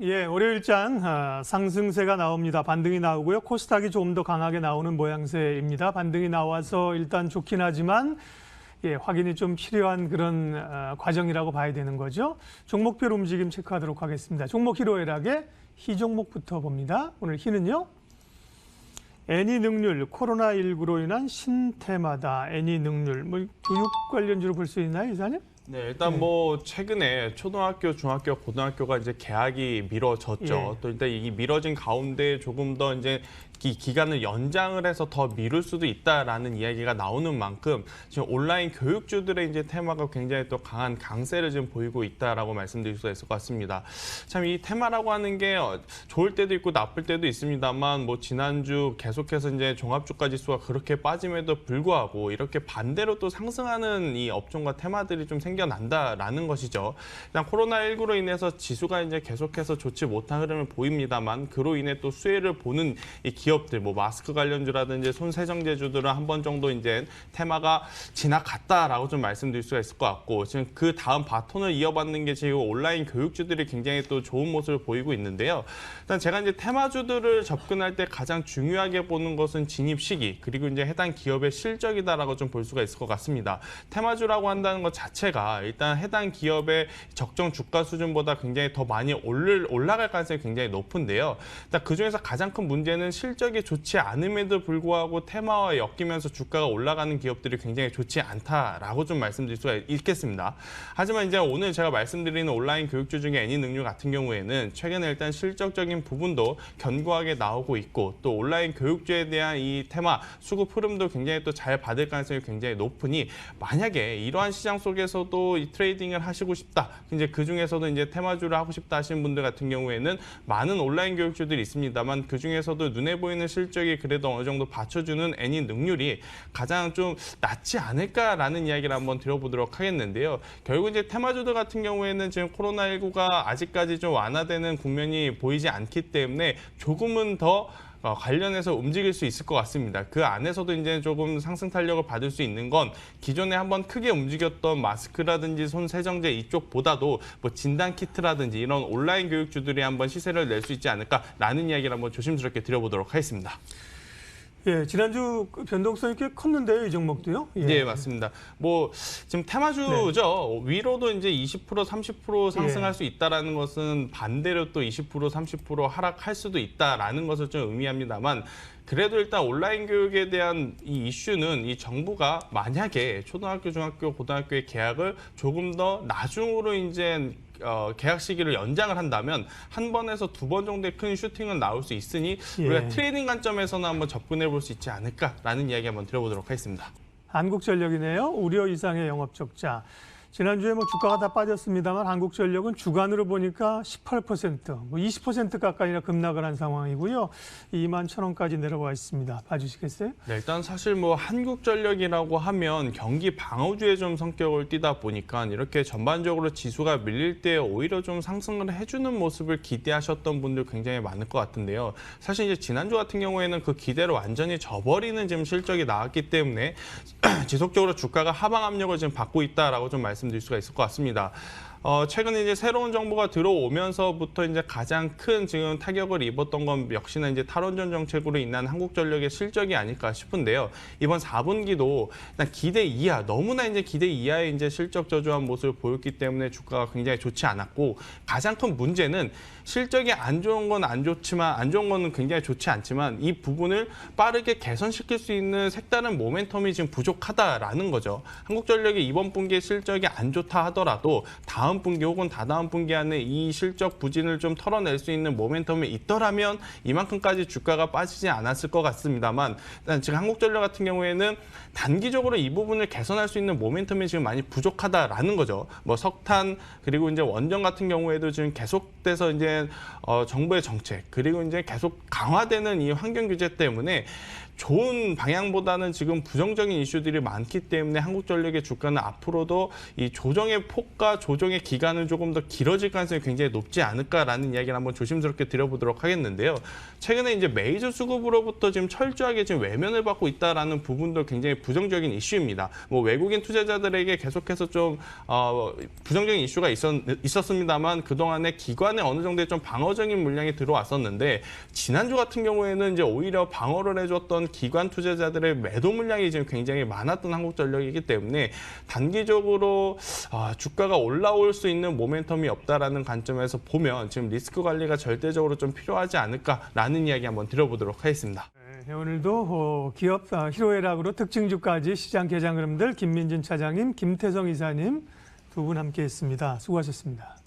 예, 월요일장 상승세가 나옵니다. 반등이 나오고요. 코스닥이 조금 더 강하게 나오는 모양새입니다. 반등이 나와서 일단 좋긴 하지만 확인이 좀 필요한 그런 과정이라고 봐야 되는 거죠. 종목별 움직임 체크하도록 하겠습니다. 종목 희로애락의 희 종목부터 봅니다. 오늘 희는요. 애니능률, 코로나19로 인한 신테마다. 애니능률, 교육 관련주로 볼 수 있나요, 이사님? 네, 일단 최근에 초등학교, 중학교, 고등학교가 이제 개학이 미뤄졌죠. 또 일단 이 미뤄진 가운데 조금 더 이제 기간을 연장을 해서 더 미룰 수도 있다라는 이야기가 나오는 만큼 지금 온라인 교육주들의 이제 테마가 굉장히 또 강한 강세를 지금 보이고 있다라고 말씀드릴 수가 있을 것 같습니다. 참 이 테마라고 하는 게 좋을 때도 있고 나쁠 때도 있습니다만 지난주 계속해서 이제 종합주가 지수가 그렇게 빠짐에도 불구하고 이렇게 반대로 또 상승하는 이 업종과 테마들이 좀 생겨난다라는 것이죠. 일단 코로나19로 인해서 지수가 이제 계속해서 좋지 못한 흐름을 보입니다만 그로 인해 또 수혜를 보는 이 기업들, 마스크 관련주라든지 손세정제주들은 한 번 정도 이제 테마가 지나갔다라고 좀 말씀드릴 수가 있을 것 같고 지금 그 다음 바톤을 이어받는 게 지금 온라인 교육주들이 굉장히 또 좋은 모습을 보이고 있는데요. 일단 제가 이제 테마주들을 접근할 때 가장 중요하게 보는 것은 진입 시기 그리고 이제 해당 기업의 실적이다라고 좀 볼 수가 있을 것 같습니다. 테마주라고 한다는 것 자체가 일단 해당 기업의 적정 주가 수준보다 굉장히 더 많이 올라갈 가능성이 굉장히 높은데요. 일단 그중에서 가장 큰 문제는 실적이 좋지 않음에도 불구하고 테마와 엮이면서 주가가 올라가는 기업들이 굉장히 좋지 않다라고 좀 말씀드릴 수가 있겠습니다. 하지만 이제 오늘 제가 말씀드리는 온라인 교육주 중에 애니능률 같은 경우에는 최근에 일단 실적적인 부분도 견고하게 나오고 있고 또 온라인 교육주에 대한 이 테마 수급 흐름도 굉장히 또 잘 받을 가능성이 굉장히 높으니 만약에 이러한 시장 속에서도 이 트레이딩을 하시고 싶다. 이제 그 중에서도 이제 테마주를 하고 싶다 하시는 분들 같은 경우에는 많은 온라인 교육주들이 있습니다만 그 중에서도 눈에 보이는 실적이 그래도 어느 정도 받쳐주는 애니 능률이 가장 좀 낫지 않을까라는 이야기를 한번 드려보도록 하겠는데요. 결국 이제 테마주들 같은 경우에는 지금 코로나19가 아직까지 좀 완화되는 국면이 보이지 않기 때문에 조금은 더 관련해서 움직일 수 있을 것 같습니다. 그 안에서도 이제 조금 상승 탄력을 받을 수 있는 건 기존에 한번 크게 움직였던 마스크라든지 손세정제 이쪽보다도 진단 키트라든지 이런 온라인 교육주들이 한번 시세를 낼 수 있지 않을까라는 이야기를 한번 조심스럽게 드려보도록 하겠습니다. 예, 지난주 변동성이 꽤 컸는데요, 이 종목도요? 예. 네, 맞습니다. 지금 테마주죠. 네. 위로도 이제 20%, 30% 상승할 수 있다라는 것은 반대로 또 20%, 30% 하락할 수도 있다라는 것을 좀 의미합니다만 그래도 일단 온라인 교육에 대한 이 이슈는 이 정부가 만약에 초등학교, 중학교, 고등학교의 개학을 조금 더 나중으로 이제 계약 시기를 연장을 한다면 한 번에서 두 번 정도의 큰 슈팅은 나올 수 있으니 우리가 트레이딩 관점에서는 한번 접근해 볼 수 있지 않을까라는 이야기 한번 드려보도록 하겠습니다. 한국전력이네요. 우려 이상의 영업 적자. 지난주에 주가가 다 빠졌습니다만 한국전력은 주간으로 보니까 18%, 20% 가까이나 급락을 한 상황이고요. 21,000원까지 내려와 있습니다. 봐주시겠어요? 네, 일단 사실 한국전력이라고 하면 경기 방어주의 좀 성격을 띠다 보니까 이렇게 전반적으로 지수가 밀릴 때 오히려 좀 상승을 해주는 모습을 기대하셨던 분들 굉장히 많을 것 같은데요. 사실 이제 지난주 같은 경우에는 그 기대를 완전히 저버리는 지금 실적이 나왔기 때문에 지속적으로 주가가 하방 압력을 지금 받고 있다라고 좀 말씀드릴 수가 있을 것 같습니다. 최근에 이제 새로운 정부가 들어오면서부터 이제 가장 큰 지금 타격을 입었던 건 역시나 이제 탈원전 정책으로 인한 한국전력의 실적이 아닐까 싶은데요. 이번 4분기도 일단 기대 이하, 너무나 이제 기대 이하의 이제 실적 저조한 모습을 보였기 때문에 주가가 굉장히 좋지 않았고 가장 큰 문제는 실적이 안 좋은 건 안 좋지만 안 좋은 거는 굉장히 좋지 않지만 이 부분을 빠르게 개선시킬 수 있는 색다른 모멘텀이 지금 부족하다라는 거죠. 한국전력이 이번 분기에 실적이 안 좋다 하더라도 다음 분기 혹은 다다음 분기 안에 이 실적 부진을 좀 털어낼 수 있는 모멘텀이 있더라면 이만큼까지 주가가 빠지지 않았을 것 같습니다만 지금 한국전력 같은 경우에는 단기적으로 이 부분을 개선할 수 있는 모멘텀이 지금 많이 부족하다라는 거죠. 석탄 그리고 이제 원전 같은 경우에도 지금 계속돼서 이제 정부의 정책 그리고 이제 계속 강화되는 이 환경 규제 때문에 좋은 방향보다는 지금 부정적인 이슈들이 많기 때문에 한국전력의 주가는 앞으로도 이 조정의 폭과 조정의 기간은 조금 더 길어질 가능성이 굉장히 높지 않을까라는 이야기를 한번 조심스럽게 드려보도록 하겠는데요. 최근에 이제 메이저 수급으로부터 지금 철저하게 지금 외면을 받고 있다라는 부분도 굉장히 부정적인 이슈입니다. 뭐 외국인 투자자들에게 계속해서 좀 부정적인 이슈가 있었습니다만 그동안에 기관에 어느 정도의 좀 방어적인 물량이 들어왔었는데 지난주 같은 경우에는 이제 오히려 방어를 해줬던 기관 투자자들의 매도 물량이 지금 굉장히 많았던 한국전력이기 때문에 단기적으로 주가가 올라올 수 있는 모멘텀이 없다라는 관점에서 보면 지금 리스크 관리가 절대적으로 좀 필요하지 않을까라는 이야기 한번 드려보도록 하겠습니다. 네, 오늘도 기업 희로애락으로 특징 주까지 시장 개장 흐름들 김민진 차장님, 김태성 이사님 두 분 함께했습니다. 수고하셨습니다.